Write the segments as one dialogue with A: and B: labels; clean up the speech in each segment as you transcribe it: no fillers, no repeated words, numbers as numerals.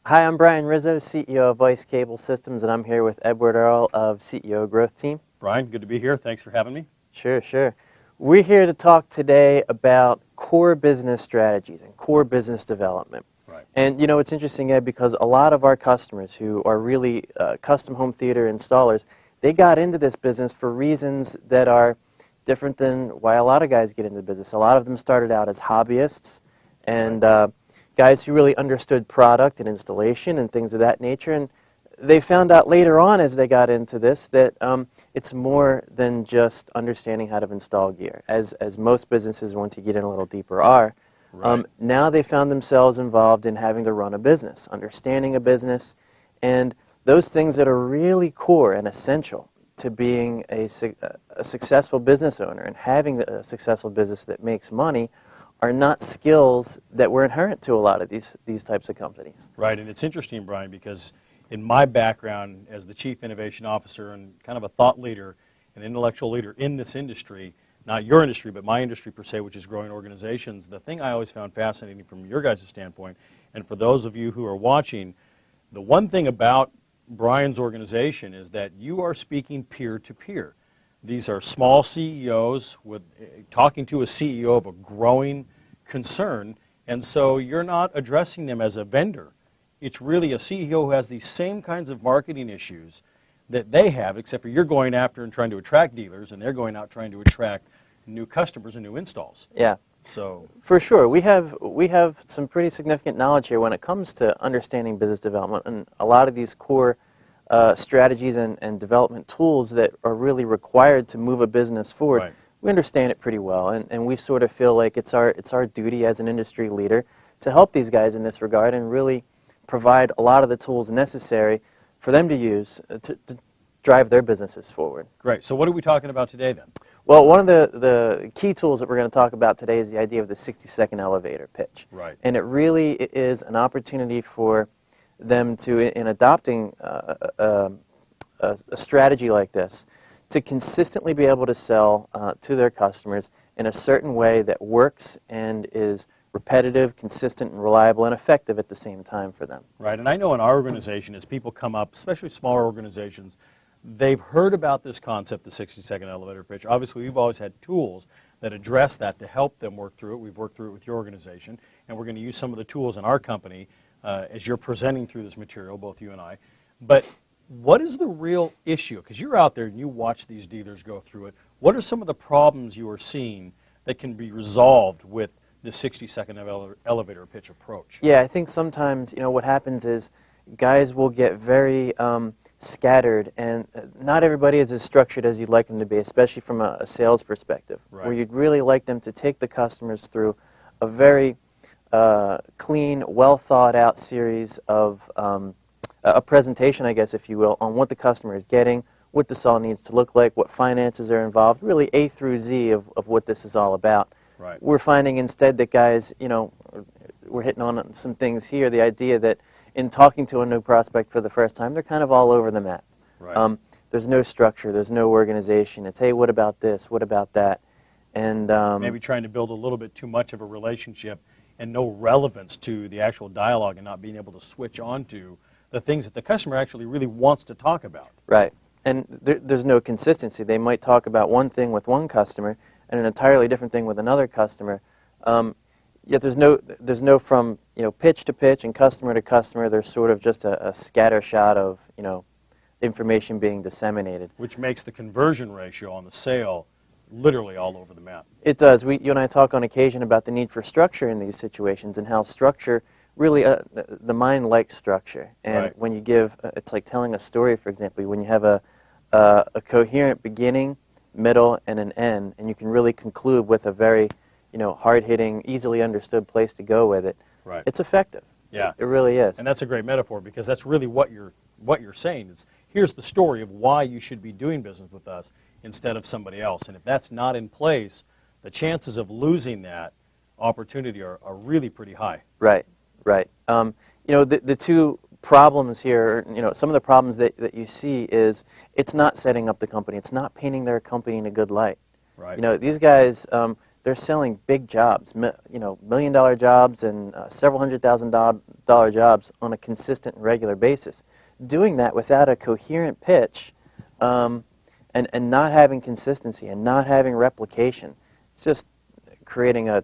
A: Hi, I'm Brian Rizzo, CEO of Vice Cable Systems, and I'm here with Edward Earl of CEO Growth Team.
B: Brian, good to be here. Thanks for having me.
A: Sure, sure. We're here to talk today about core business strategies and core business development.
B: Right.
A: And you know, it's interesting, Ed, because a lot of our customers who are really custom home theater installers, they got into this business for reasons that are different than why a lot of guys get into the business. A lot of them started out as hobbyists and guys who really understood product and installation and things of that nature. And they found out later on as they got into this that it's more than just understanding how to install gear, as most businesses, once you get in a little deeper, are.
B: Right.
A: Now they found themselves involved in having to run a business, understanding a business, and those things that are really core and essential to being a successful business owner and having a successful business that makes money are not skills that were inherent to a lot of these types of companies.
B: Right, and it's interesting, Brian, because in my background as the Chief Innovation Officer and kind of a thought leader, an intellectual leader in this industry, not your industry, but my industry per se, which is growing organizations, the thing I always found fascinating from your guys' standpoint, and for those of you who are watching, the one thing about Brian's organization is that you are speaking peer-to-peer. These are small CEOs with talking to a CEO of a growing concern, and so you're not addressing them as a vendor. It's really a CEO who has these same kinds of marketing issues that they have, except for you're going after and trying to attract dealers, and they're going out trying to attract new customers and new installs.
A: Yeah.
B: So
A: For sure, we have some pretty significant knowledge here when it comes to understanding business development, and a lot of these core strategies and development tools that are really required to move a business forward.
B: Right.
A: We understand it pretty well, and we sort of feel like it's our duty as an industry leader to help these guys in this regard and really provide a lot of the tools necessary for them to use to drive their businesses forward.
B: great. So what are we talking about today then?
A: Well, one of the key tools that we're going to talk about today is the idea of the 60-second elevator pitch.
B: Right.
A: And it really is an opportunity for them to, in adopting a strategy like this, to consistently be able to sell to their customers in a certain way that works and is repetitive, consistent, and reliable, and effective at the same time for them.
B: Right, and I know in our organization, as people come up, especially smaller organizations, they've heard about this concept, the 60-second elevator pitch. Obviously, we've always had tools that address that to help them work through it. We've worked through it with your organization, and we're going to use some of the tools in our company as you're presenting through this material, both you and I. But what is the real issue? Because you're out there and you watch these dealers go through it. What are some of the problems you are seeing that can be resolved with the 60-second elevator pitch approach?
A: Yeah, I think sometimes, you know, what happens is guys will get very scattered, and not everybody is as structured as you'd like them to be, especially from a sales perspective,
B: Right.
A: where you'd really like them to take the customers through a very clean, well-thought-out series of a presentation, I guess, if you will, on what the customer is getting, what this all needs to look like, what finances are involved, really A through Z of what this is all about.
B: Right.
A: We're finding instead that guys, you know, we're hitting on some things here, the idea that in talking to a new prospect for the first time, they're kind of all over the map.
B: Right.
A: There's no structure, there's no organization. It's, hey, what about this, what about that? And
B: Maybe trying to build a little bit too much of a relationship and no relevance to the actual dialogue and not being able to switch on to the things that the customer actually really wants to talk about.
A: Right. And there's no consistency. They might talk about one thing with one customer and an entirely different thing with another customer. Yet there's no from, you know, pitch to pitch and customer to customer. There's sort of just a scatter shot of, you know, information being disseminated.
B: Which makes the conversion ratio on the sale literally all over the map.
A: It does. You and I talk on occasion about the need for structure in these situations and how structure really, the mind likes structure. And
B: Right.
A: when you give, it's like telling a story, for example, when you have a coherent beginning, middle, and an end, and you can really conclude with a very, you know, hard-hitting, easily understood place to go with it.
B: Right.
A: It's effective.
B: Yeah.
A: It really is.
B: And that's a great metaphor because that's really what you're saying is here's the story of why you should be doing business with us instead of somebody else. And if that's not in place, the chances of losing that opportunity are really pretty high.
A: Right, right. You know, the two problems here, you know, some of the problems that you see is it's not setting up the company. It's not painting their company in a good light.
B: Right.
A: You know, these guys, they're selling big jobs, $1 million jobs and several $100,000 jobs on a consistent and regular basis. Doing that without a coherent pitch and not having consistency and not having replication, it's just creating a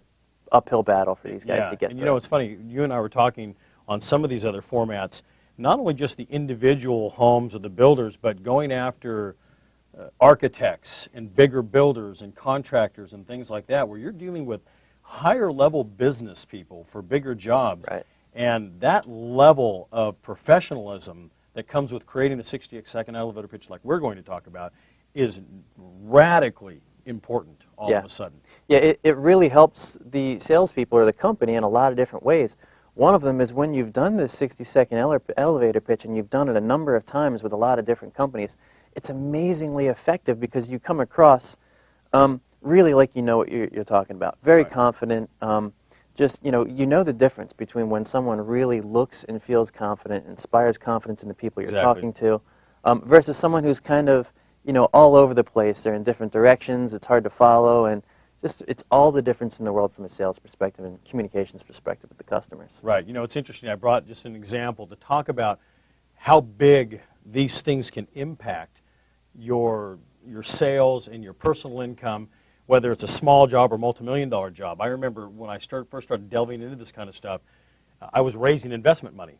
A: uphill battle for these guys to get
B: and
A: through.
B: It's funny, you and I were talking on some of these other formats, not only just the individual homes of the builders, but going after architects and bigger builders and contractors and things like that, where you're dealing with higher level business people for bigger jobs.
A: Right.
B: And that level of professionalism that comes with creating a 60-second elevator pitch like we're going to talk about is radically important all of a sudden.
A: Yeah, it really helps the salespeople or the company in a lot of different ways. One of them is when you've done this 60-second elevator pitch and you've done it a number of times with a lot of different companies, it's amazingly effective because you come across really like you know what you're talking about. Very confident. Just, you know the difference between when someone really looks and feels confident, inspires confidence in the people you're talking to, versus someone who's kind of, all over the place. They're in different directions. It's hard to follow, and just it's all the difference in the world from a sales perspective and communications perspective with the customers.
B: Right. It's interesting. I brought just an example to talk about how big these things can impact your sales and your personal income, whether it's a small job or multi-million-dollar job. I remember when I first started delving into this kind of stuff, I was raising investment money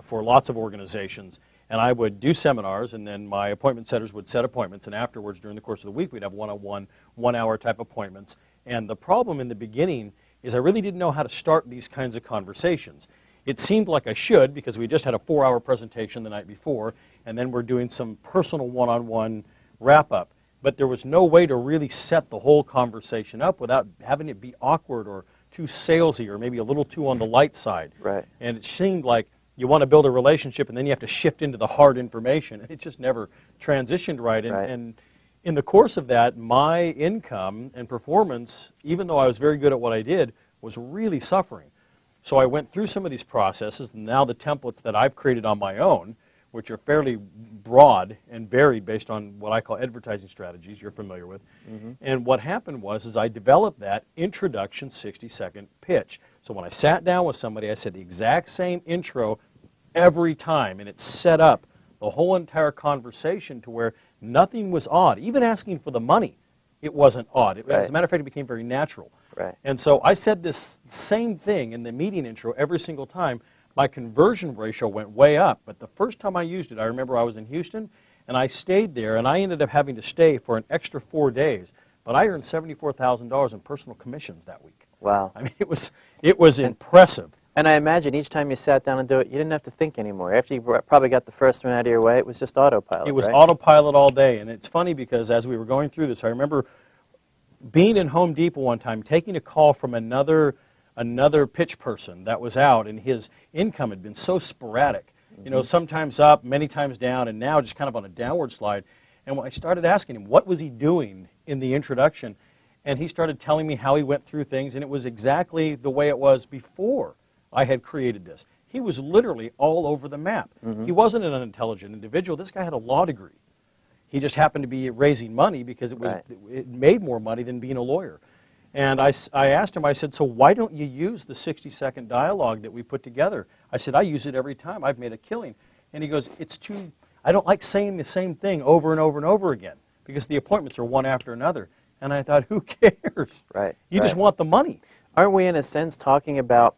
B: for lots of organizations, and I would do seminars, and then my appointment setters would set appointments, and afterwards, during the course of the week, we'd have one-on-one, one-hour type appointments. And the problem in the beginning is I really didn't know how to start these kinds of conversations. It seemed like I should because we just had a 4-hour presentation the night before, and then we're doing some personal one-on-one wrap-up. But there was no way to really set the whole conversation up without having it be awkward or too salesy or maybe a little too on the light side.
A: Right.
B: And it seemed like you want to build a relationship and then you have to shift into the hard information. And it just never transitioned right. And in the course of that, my income and performance, even though I was very good at what I did, was really suffering. So I went through some of these processes, and now the templates that I've created on my own, which are fairly broad and varied based on what I call advertising strategies you're familiar with. And what happened was I developed that introduction 60-second pitch. So when I sat down with somebody, I said the exact same intro every time, and it set up the whole entire conversation to where nothing was odd. Even asking for the money, it wasn't odd. As a matter of fact, it became very natural.
A: Right.
B: And so I said this same thing in the meeting intro every single time. My conversion ratio went way up, but the first time I used it, I remember I was in Houston, and I stayed there, and I ended up having to stay for an extra 4 days, but I earned $74,000 in personal commissions that week.
A: Wow.
B: I mean, it was impressive.
A: And I imagine each time you sat down and do it, you didn't have to think anymore. After you probably got the first one out of your way, it was just autopilot.
B: It was autopilot all day, and it's funny because as we were going through this, I remember being in Home Depot one time, taking a call from another pitch person that was out, and his income had been so sporadic. Sometimes up, many times down, and now just kind of on a downward slide. And when I started asking him, what was he doing in the introduction? And he started telling me how he went through things, and it was exactly the way it was before I had created this. He was literally all over the map. He wasn't an unintelligent individual. This guy had a law degree. He just happened to be raising money because it made more money than being a lawyer. And I asked him, I said, so why don't you use the 60-second dialogue that we put together? I said, I use it every time. I've made a killing. And he goes, I don't like saying the same thing over and over and over again because the appointments are one after another. And I thought, who cares?
A: Right.
B: You just want the money.
A: Aren't we, in a sense, talking about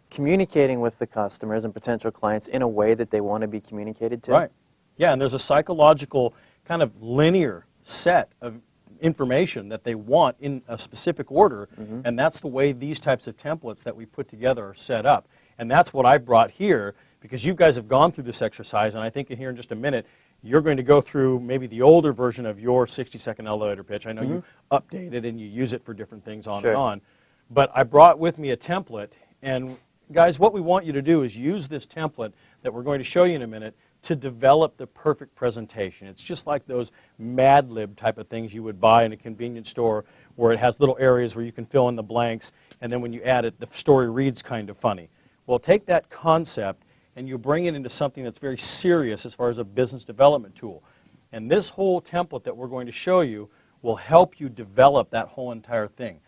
A: communicating with the customers and potential clients in a way that they want to be communicated to?
B: Right. Yeah, and there's a psychological kind of linear set of information that they want in a specific order, and that's the way these types of templates that we put together are set up. And that's what I've brought here because you guys have gone through this exercise, and I think in here in just a minute, you're going to go through maybe the older version of your 60-second elevator pitch. I know you update it and you use it for different things on and on. But I brought with me a template, and guys, what we want you to do is use this template that we're going to show you in a minute to develop the perfect presentation. It's just like those Mad Lib type of things you would buy in a convenience store where it has little areas where you can fill in the blanks, and then when you add it, the story reads kind of funny. Well, take that concept and you bring it into something that's very serious as far as a business development tool. And this whole template that we're going to show you will help you develop that whole entire thing.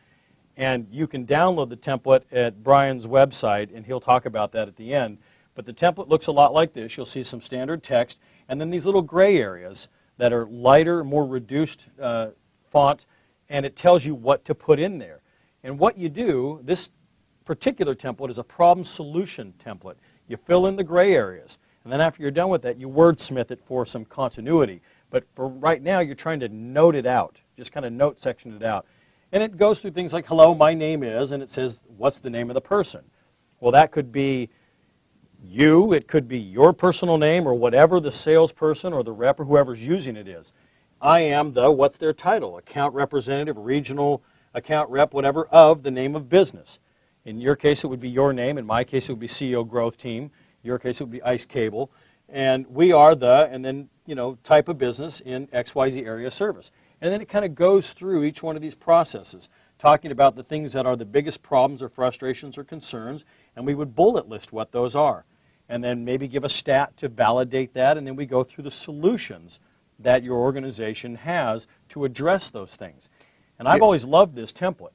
B: And you can download the template at Brian's website, and he'll talk about that at the end. But the template looks a lot like this. You'll see some standard text, and then these little gray areas that are lighter, more reduced font, and it tells you what to put in there. And what you do, this particular template is a problem solution template. You fill in the gray areas, and then after you're done with that, you wordsmith it for some continuity. But for right now, you're trying to note it out, just kind of note section it out. And it goes through things like, hello, my name is, and it says, what's the name of the person? Well, that could be you, it could be your personal name, or whatever the salesperson or the rep or whoever's using it is. I am the, what's their title? Account representative, regional account rep, whatever, of the name of business. In your case, it would be your name. In my case, it would be CEO Growth Team. In your case, it would be ICE Cable. And we are the, and then, type of business in XYZ area service. And then it kind of goes through each one of these processes, talking about the things that are the biggest problems or frustrations or concerns, and we would bullet list what those are. And then maybe give a stat to validate that, and then we go through the solutions that your organization has to address those things. And I've always loved this template.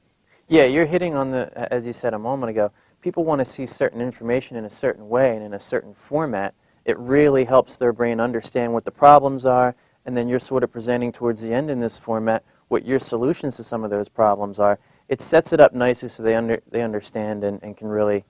A: Yeah, you're hitting on the, as you said a moment ago, people want to see certain information in a certain way and in a certain format. It really helps their brain understand what the problems are, and then you're sort of presenting towards the end in this format what your solutions to some of those problems are. It sets it up nicely so they understand and can really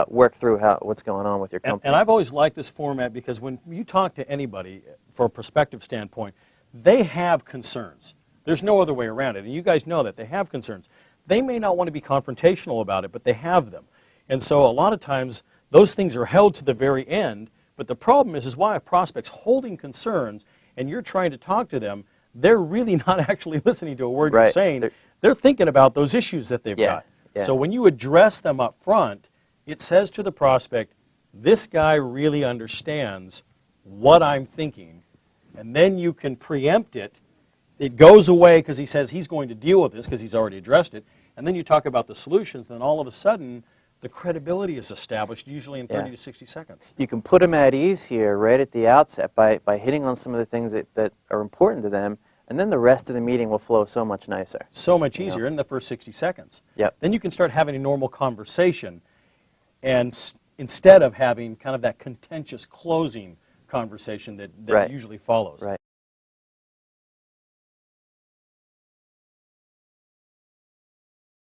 A: work through what's going on with your company.
B: And I've always liked this format because when you talk to anybody from a perspective standpoint, they have concerns. There's no other way around it, and you guys know that. They have concerns. They may not want to be confrontational about it, but they have them. And so a lot of times those things are held to the very end, but the problem is why a prospect's holding concerns and you're trying to talk to them, they're really not actually listening to a word you're saying. They're thinking about those issues that they've got.
A: Yeah.
B: So when you address them up front, it says to the prospect, this guy really understands what I'm thinking, and then you can preempt it. It goes away because he says he's going to deal with this because he's already addressed it, and then you talk about the solutions, and then all of a sudden, the credibility is established, usually in 30 to 60 seconds.
A: You can put them at ease here right at the outset by hitting on some of the things that are important to them, and then the rest of the meeting will flow so much nicer.
B: So much easier in the first 60 seconds.
A: Yep.
B: Then you can start having a normal conversation, and instead of having kind of that contentious closing conversation that usually follows.
A: Right.